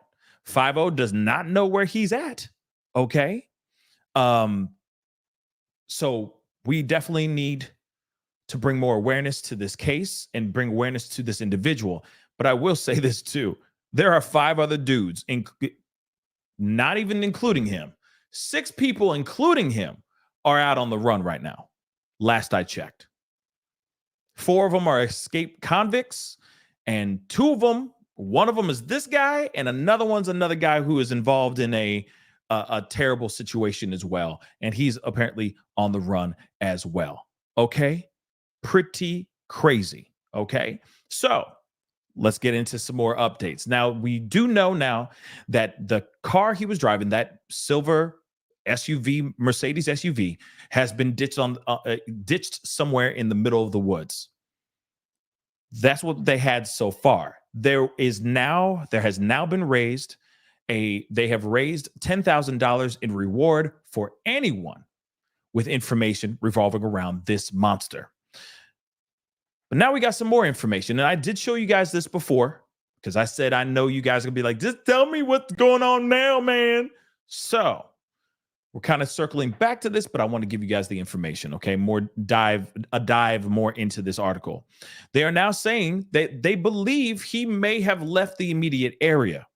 5-0 does not know where he's at. Okay. So we definitely need to bring more awareness to this case and bring awareness to this individual. But I will say this too. There are 5 other dudes, not even including him. 6 people, including him, are out on the run right now. Last I checked. 4 of them are escaped convicts, and 2 of them, one of them is this guy, and another one's another guy who is involved in a terrible situation as well. And he's apparently on the run as well. Okay. Pretty crazy. Okay. So let's get into some more updates. Now, we do know now that the car he was driving, that silver SUV, Mercedes SUV, has been ditched somewhere in the middle of the woods. That's what they had so far. There has now been raised they have raised $10,000 in reward for anyone with information revolving around this monster. But now we got some more information. And I did show you guys this before because I said, I know you guys are gonna be like, just tell me what's going on now, man. So we're kind of circling back to this, but I want to give you guys the information. Okay. A dive more into this article. They are now saying that they believe he may have left the immediate area.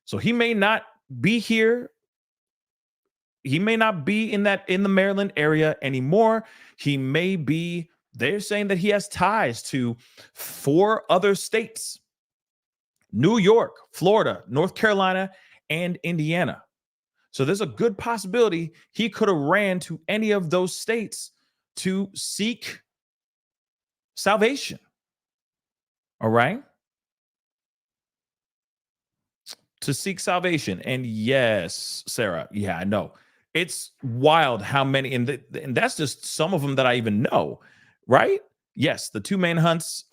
So he may not be here. He may not be in the Maryland area anymore. He may be, they're saying that he has ties to 4 other states: New York, Florida, North Carolina, and Indiana. So there's a good possibility he could have ran to any of those states to seek salvation. All right? To seek salvation. And yes, Sarah, yeah, I know. It's wild how many, and that's just some of them that I even know, right? Yes, the 2 manhunts,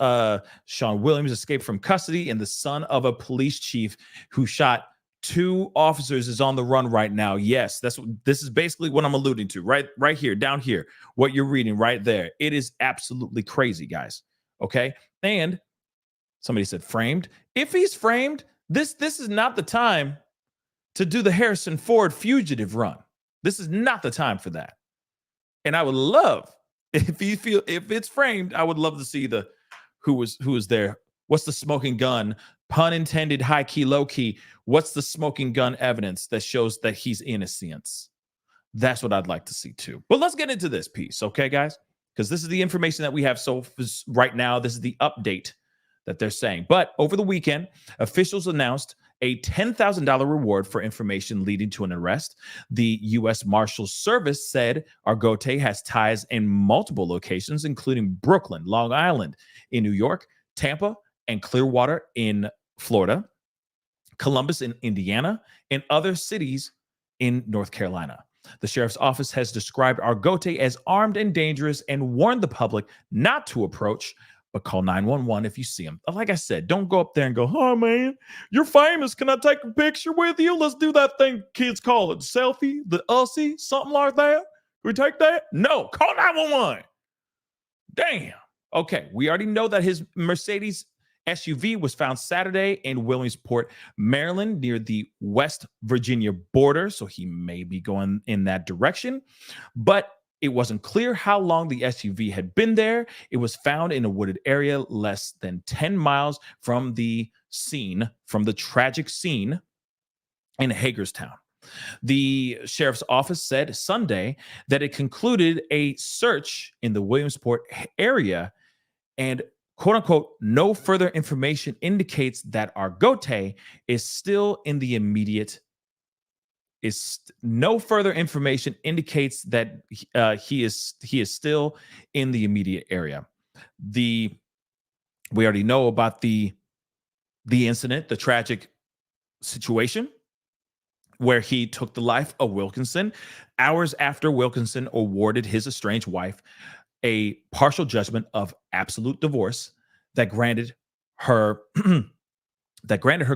Sean Williams escaped from custody, and the son of a police chief who shot 2 officers is on the run right now. Yes, this is basically what I'm alluding to, right here, down here, what you're reading right there. It is absolutely crazy, guys. Okay, and somebody said framed. If he's framed, this is not the time to do the Harrison Ford fugitive run. This is not the time for that. And I would love, if it's framed, I would love to see who was there. What's the smoking gun? Pun intended, high key, low key. What's the smoking gun evidence that shows that he's innocent? That's what I'd like to see too. But let's get into this piece, okay, guys? Because this is the information that we have right now. This is the update that they're saying. But over the weekend, officials announced a $10,000 reward for information leading to an arrest. The U.S. Marshals Service said Argote has ties in multiple locations, including Brooklyn, Long Island in New York, Tampa, and Clearwater in Florida, Columbus in Indiana, and other cities in North Carolina. The sheriff's office has described Argote as armed and dangerous and warned the public not to approach, but call 911 if you see him. Like I said, don't go up there and go, oh, man, you're famous. Can I take a picture with you? Let's do that thing kids call it, selfie, the ussy, something like that. Can we take that? No, call 911. Damn. Okay, we already know that his Mercedes SUV was found Saturday in Williamsport, Maryland, near the West Virginia border. So he may be going in that direction. But it wasn't clear how long the SUV had been there. It was found in a wooded area less than 10 miles from the scene, from the tragic scene in Hagerstown. The sheriff's office said Sunday that it concluded a search in the Williamsport area, and quote unquote, no further information indicates that Argote is still in the immediate. No further information indicates that he is still in the immediate area. We already know about the incident, the tragic situation where he took the life of Wilkinson hours after Wilkinson awarded his estranged wife a partial judgment of absolute divorce that granted her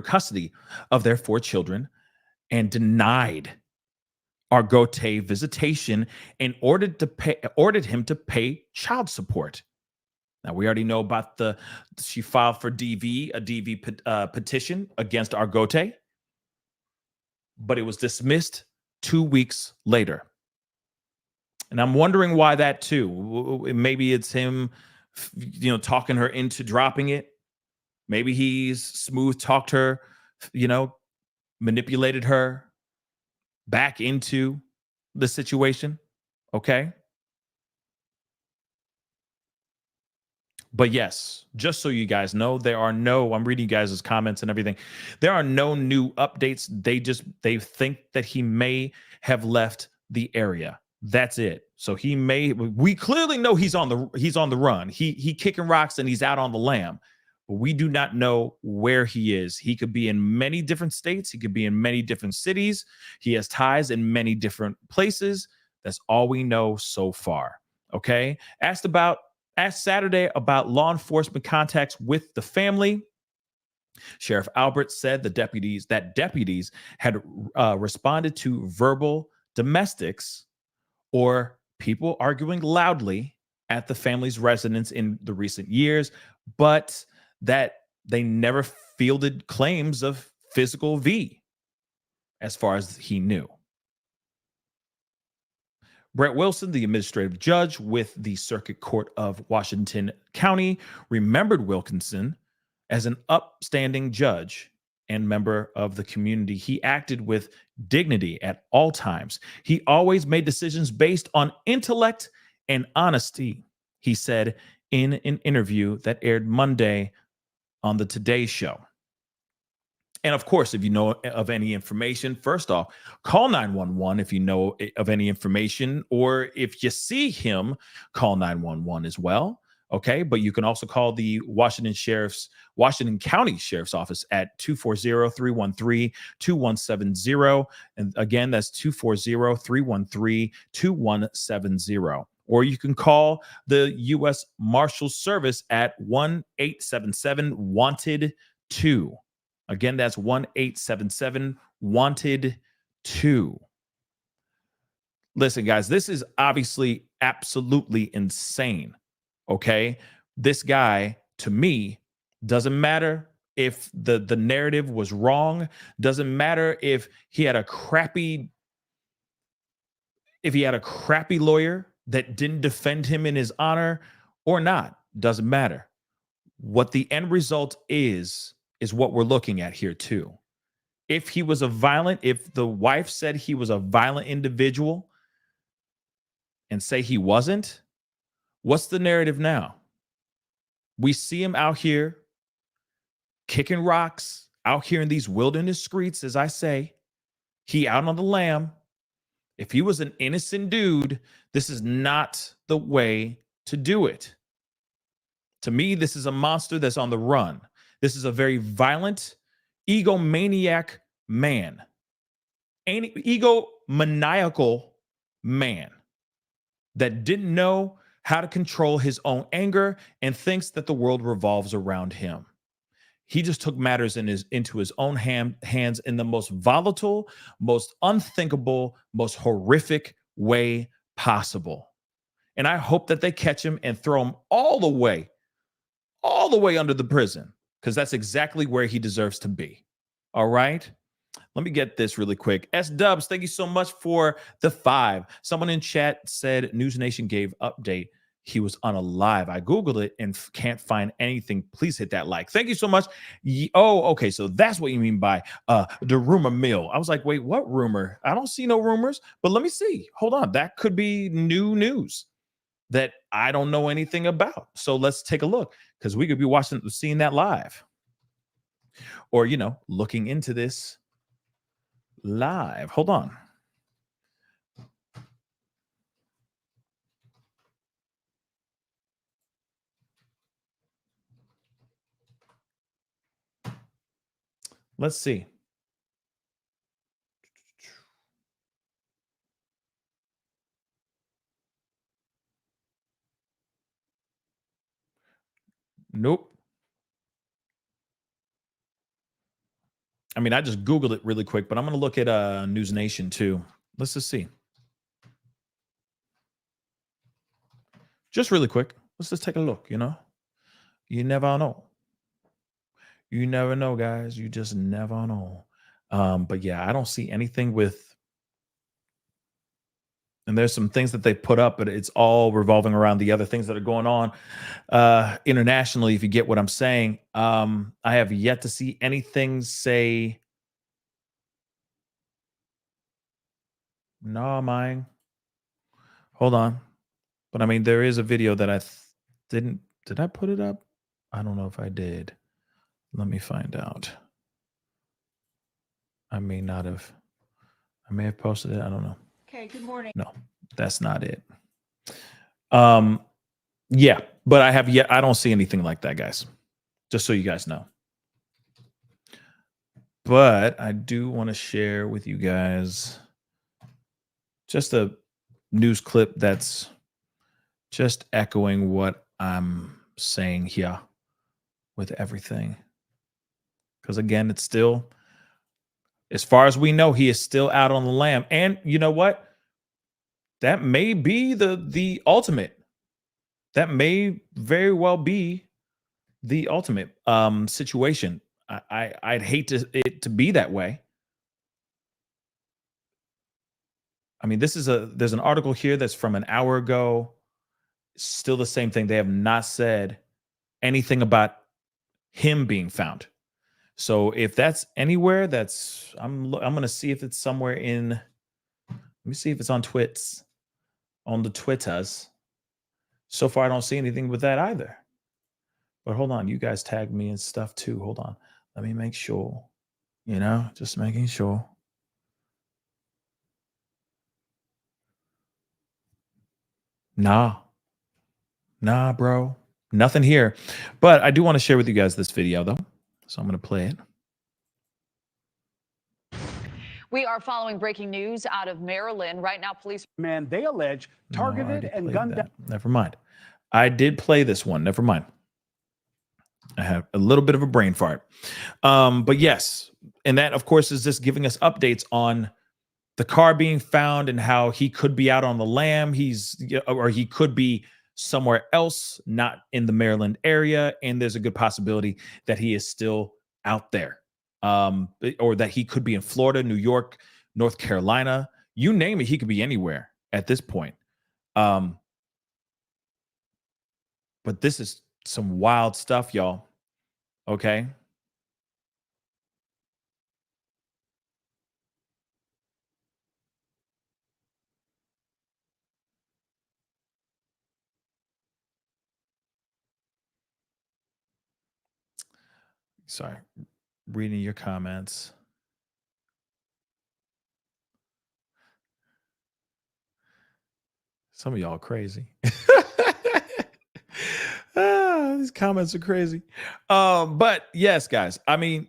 custody of their 4 children and denied Argote visitation and ordered him to pay child support. Now, we already know about she filed for a DV petition against Argote, but it was dismissed 2 weeks later. And I'm wondering why that too. Maybe it's him, talking her into dropping it. Maybe he's smooth talked her, manipulated her back into the situation. Okay. But yes, just so you guys know, I'm reading you guys' comments and everything. There are no new updates. They think that he may have left the area. That's it. So we clearly know he's on the run. He kicking rocks and he's out on the lam. But we do not know where he is. He could be in many different states. He could be in many different cities. He has ties in many different places. That's all we know so far. Okay. Asked Saturday about law enforcement contacts with the family. Sheriff Albert said that deputies had responded to verbal domestics or people arguing loudly at the family's residence in the recent years, but that they never fielded claims of physical V, as far as he knew. Brett Wilson, the administrative judge with the Circuit Court of Washington County, remembered Wilkinson as an upstanding judge and member of the community. He acted with dignity at all times. He always made decisions based on intellect and honesty, he said in an interview that aired Monday on the Today Show. And of course, if you know of any information, first off, call 911 if you know of any information, or if you see him, call 911 as well. Okay, but you can also call the Washington County Sheriff's Office at 240-313-2170. And again, that's 240-313-2170. Or you can call the U.S. Marshals Service at 1-877-WANTED-2. Again, that's 1-877-WANTED-2. Listen, guys, this is obviously absolutely insane. Okay, this guy, to me, doesn't matter if the narrative was wrong. Doesn't matter if he had a crappy lawyer that didn't defend him in his honor or not. Doesn't matter. What the end result is what we're looking at here too. If the wife said he was a violent individual and say he wasn't, what's the narrative now? We see him out here kicking rocks, out here in these wilderness streets, as I say. He out on the lam. If he was an innocent dude, this is not the way to do it. To me, this is a monster that's on the run. This is a very violent, egomaniac man. An egomaniacal man that didn't know how to control his own anger and thinks that the world revolves around him. He just took matters into his own hands in the most volatile, most unthinkable, most horrific way possible. And I hope that they catch him and throw him all the way under the prison, because that's exactly where he deserves to be. All right? Let me get this really quick. S-Dubs, thank you so much for the 5. Someone in chat said News Nation gave update. he was unalive. I Googled it and can't find anything. Please hit that like. Thank you so much. Oh, okay. So that's what you mean by the rumor mill. I was like, wait, what rumor? I don't see no rumors, but let me see. Hold on. That could be new news that I don't know anything about. So let's take a look, because we could be seeing that live, or, you know, looking into this live. Hold on. Let's see. Nope. I mean, I just Googled it really quick, but I'm going to look at News Nation too. Let's just see. Just really quick. Let's just take a look, you know? You never know. You never know, guys. You just never know. But yeah, I don't see anything with, and there's some things that they put up, but it's all revolving around the other things that are going on internationally, if you get what I'm saying. I have yet to see anything say, no, mine. Hold on. But I mean, there is a video that I did I put it up? I don't know if I did. Let me find out. I may not have. I may have posted it. I don't know. Okay, good morning. No, that's not it. Yeah, but I don't see anything like that, guys. Just so you guys know. But I do want to share with you guys just a news clip that's just echoing what I'm saying here with everything. Because again, it's still, as far as we know, he is still out on the lam. And you know what? That may be the ultimate. That may very well be the ultimate situation. I'd hate it to be that way. I mean, there's an article here that's from an hour ago. Still the same thing. They have not said anything about him being found. So if that's anywhere, I'm going to see if it's somewhere in, let me see if it's on the Twitters. So far, I don't see anything with that either. But hold on, you guys tagged me and stuff too. Hold on. Let me make sure, you know, just making sure. Nah, bro. Nothing here. But I do want to share with you guys this video, though. So I'm going to play it. We are following breaking news out of Maryland. Right now, police... Man, they allege targeted and gunned down. Never mind. I did play this one. Never mind. I have a little bit of a brain fart. But yes, and that, of course, is just giving us updates on the car being found and how he could be out on the lam. Or he could be somewhere else, not in the Maryland area. And there's a good possibility that he is still out there. Or that he could be in Florida, New York, North Carolina, you name it. He could be anywhere at this point. But this is some wild stuff, y'all. Okay. Sorry. Reading your comments. Some of y'all are crazy. These comments are crazy. But yes, guys, I mean,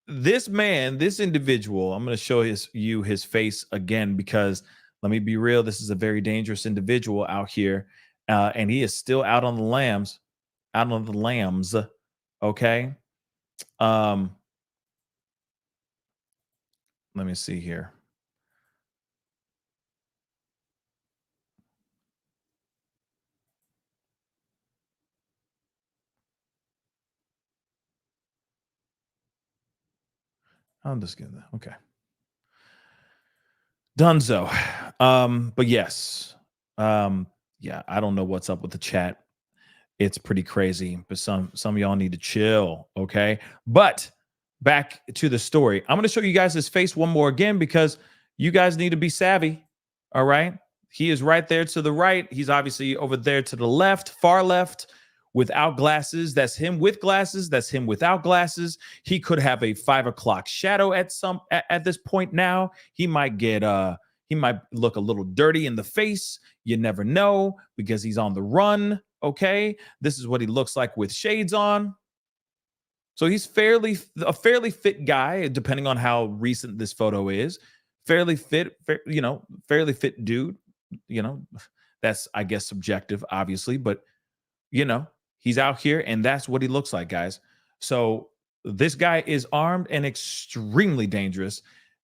this man, this individual, I'm going to show you his face again, because let me be real, this is a very dangerous individual out here. And he is still out on the lambs, okay? Let me see here. I'm just gonna, okay. Dunzo. But yes. Yeah, Yeah, I don't know what's up with the chat. It's pretty crazy, but some of y'all need to chill, okay? But back to the story. I'm going to show you guys his face one more again because you guys need to be savvy, all right? He is right there to the right. He's obviously over there to the left, far left, without glasses. That's him with glasses. That's him without glasses. He could have a 5 o'clock shadow at this point now. He might get he might look a little dirty in the face. You never know because he's on the run. Okay, this is what he looks like with shades on. So he's a fairly fit guy, depending on how recent this photo is. Fairly fit, fairly fit dude. That's, I guess, subjective, obviously, but he's out here and that's what he looks like, guys. So this guy is armed and extremely dangerous.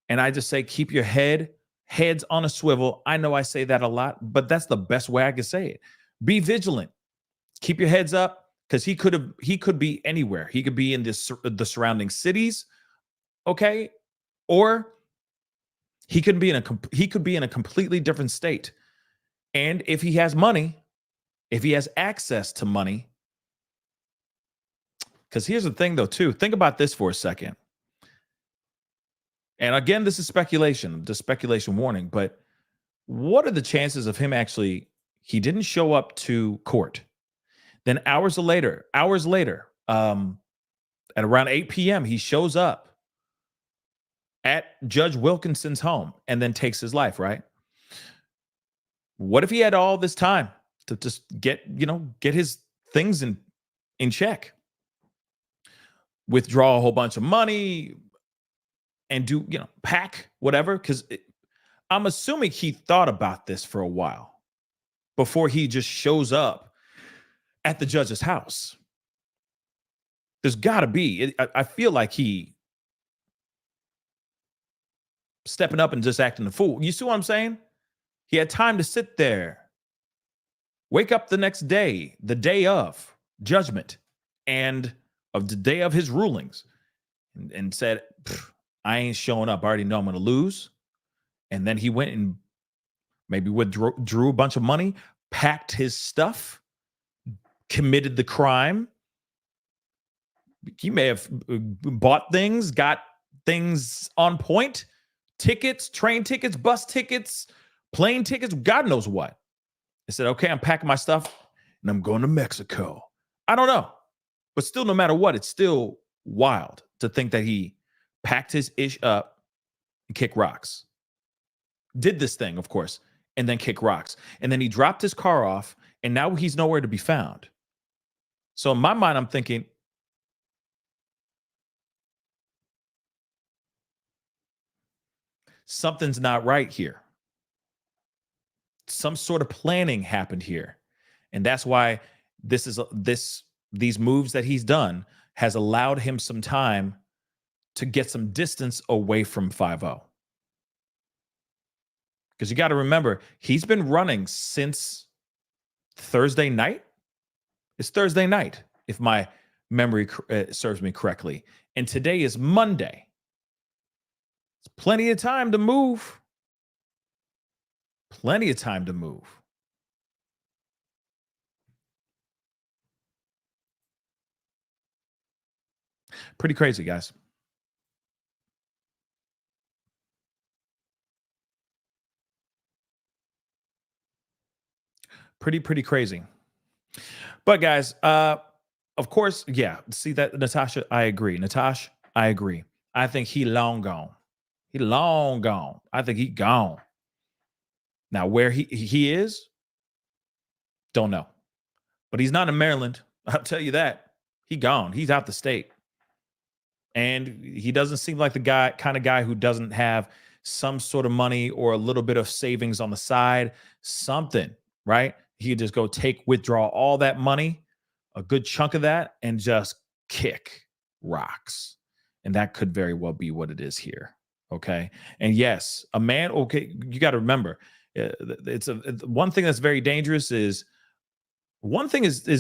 And I just say, keep your heads on a swivel. I know I say that a lot, but that's the best way I can say it. Be vigilant. Keep your heads up because he could be anywhere. He could be in the surrounding cities, okay? Or he could be in a completely different state. And if he has money, if he has access to money, because here's the thing though too, think about this for a second. And again, this is speculation, the speculation warning, but what are the chances of him actually, he didn't show up to court. Then hours later, at around 8 p.m., he shows up at Judge Wilkinson's home and then takes his life, right? What if he had all this time to just get his things in check? Withdraw a whole bunch of money and do, pack whatever. Because I'm assuming he thought about this for a while before he just shows up at the judge's house. There's got to be. I feel like he stepping up and just acting a fool. You see what I'm saying? He had time to sit there, wake up the next day, the day of judgment and of the day of his rulings, and said, I ain't showing up. I already know I'm going to lose. And then he went and maybe withdrew a bunch of money, packed his stuff, committed the crime. He may have bought things, got things on point, tickets, train tickets, bus tickets, plane tickets, God knows what. He said, okay, I'm packing my stuff and I'm going to Mexico. I don't know. But still, no matter what, it's still wild to think that he packed his ish up and kicked rocks. Did this thing, of course, and then kick rocks. And then he dropped his car off and now he's nowhere to be found. So in my mind, I'm thinking, something's not right here. Some sort of planning happened here. And that's why these moves that he's done has allowed him some time to get some distance away from 5-0. Because you got to remember, he's been running since Thursday night. It's Thursday night, if my memory serves me correctly. And today is Monday. It's plenty of time to move. Plenty of time to move. Pretty crazy, guys. Pretty crazy. But guys, of course, yeah. See that, Natasha? I agree. Natasha, I agree. I think he long gone. He long gone. I think he gone. Now, where he is, don't know. But he's not in Maryland. I'll tell you that. He gone. He's out the state. And he doesn't seem like the kind of guy who doesn't have some sort of money or a little bit of savings on the side, something, right? He could just go withdraw all that money, a good chunk of that, and just kick rocks. And that could very well be what it is here. Okay. And yes, a man, okay, you got to remember, it's one thing that's very dangerous is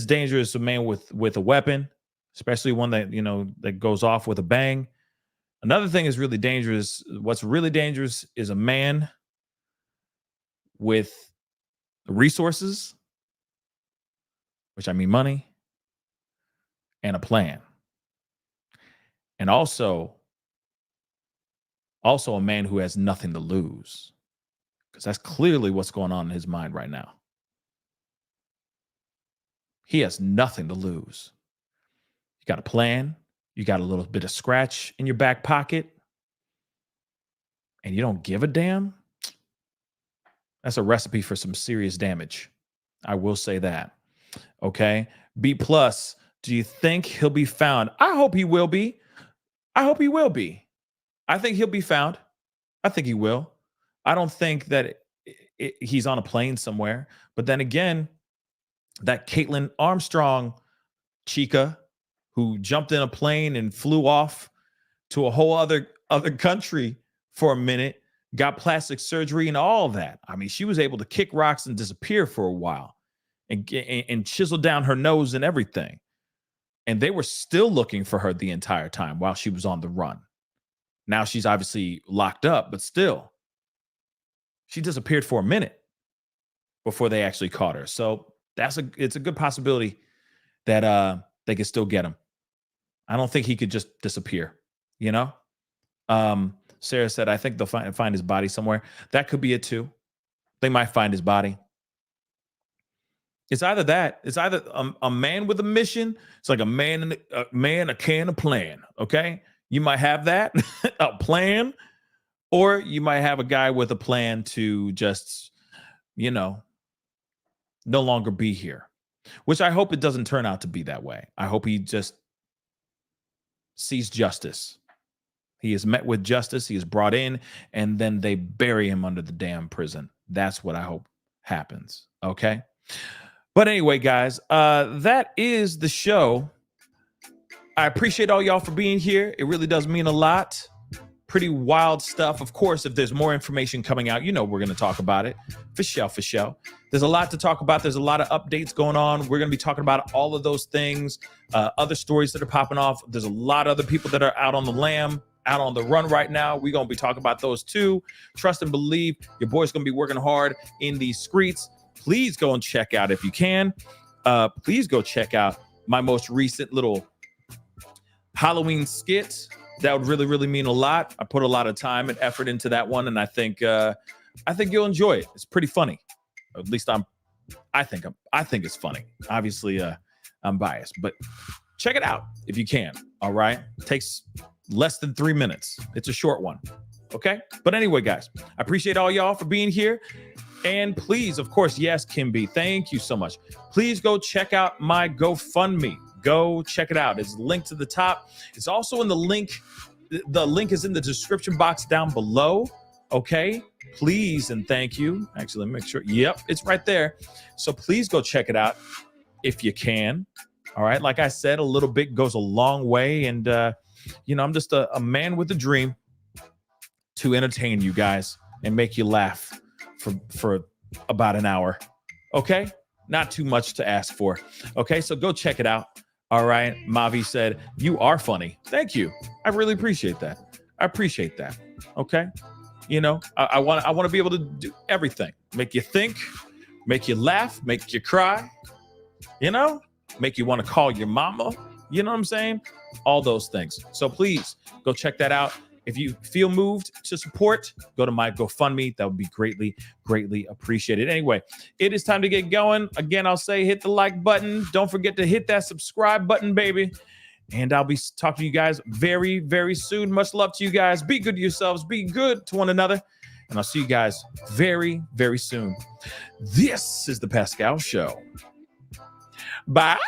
dangerous, a man with a weapon, especially one that, that goes off with a bang. Another thing is really dangerous. What's really dangerous is a man with resources which I mean money, and a plan. And also a man who has nothing to lose, because that's clearly what's going on in his mind right now. He has nothing to lose. You got a plan. You got a little bit of scratch in your back pocket, and you don't give a damn. That's a recipe for some serious damage. I will say that. Okay. B+, do you think he'll be found? I hope he will be. I hope he will be. I think he'll be found. I think he will. I don't think that he's on a plane somewhere. But then again, that Caitlin Armstrong chica who jumped in a plane and flew off to a whole other country for a minute, got plastic surgery and all that. I mean, she was able to kick rocks and disappear for a while and chisel down her nose and everything. And they were still looking for her the entire time while she was on the run. Now she's obviously locked up, but still, she disappeared for a minute before they actually caught her. So it's a good possibility that they could still get him. I don't think he could just disappear, you know? Sarah said, I think they'll find his body somewhere. That could be it too. They might find his body. It's either that. It's either a man with a mission. It's like a man, a can, a plan. Okay, you might have that a plan, or you might have a guy with a plan to just, no longer be here. Which I hope it doesn't turn out to be that way. I hope he just sees justice. He is met with justice. He is brought in, and then they bury him under the damn prison. That's what I hope happens. Okay. But anyway, guys, that is the show. I appreciate all y'all for being here. It really does mean a lot. Pretty wild stuff. Of course, if there's more information coming out, we're going to talk about it. For sure. There's a lot to talk about. There's a lot of updates going on. We're going to be talking about all of those things, other stories that are popping off. There's a lot of other people that are out on the lam, out on the run right now. We're going to be talking about those too. Trust and believe. Your boy's going to be working hard in these streets. Please go and check out, if you can, please go check out my most recent little Halloween skit. That would really, really mean a lot. I put a lot of time and effort into that one, and I think you'll enjoy it. It's pretty funny. At least I think it's funny. Obviously, I'm biased, but check it out if you can. All right, it takes less than 3 minutes. It's a short one. Okay, but anyway, guys, I appreciate all y'all for being here. And please, of course, yes, Kimby, thank you so much. Please go check out my GoFundMe. Go check it out. It's linked to the top. It's also in the link. The link is in the description box down below. Okay, please and thank you. Actually, let me make sure. Yep, it's right there. So please go check it out if you can. All right, like I said, a little bit goes a long way. And, I'm just a man with a dream to entertain you guys and make you laugh for about an hour. Okay, not too much to ask for. Okay, so go check it out. All right, Mavi said, you are funny. Thank you. I really appreciate that. Okay, I want to be able to do everything. Make you think, make you laugh, make you cry, make you want to call your mama. You know what I'm saying? All those things. So please go check that out. If you feel moved to support, go to my GoFundMe. That would be greatly, greatly appreciated. Anyway, it is time to get going. Again, I'll say hit the like button. Don't forget to hit that subscribe button, baby. And I'll be talking to you guys very, very soon. Much love to you guys. Be good to yourselves. Be good to one another. And I'll see you guys very, very soon. This is The Pascal Show. Bye.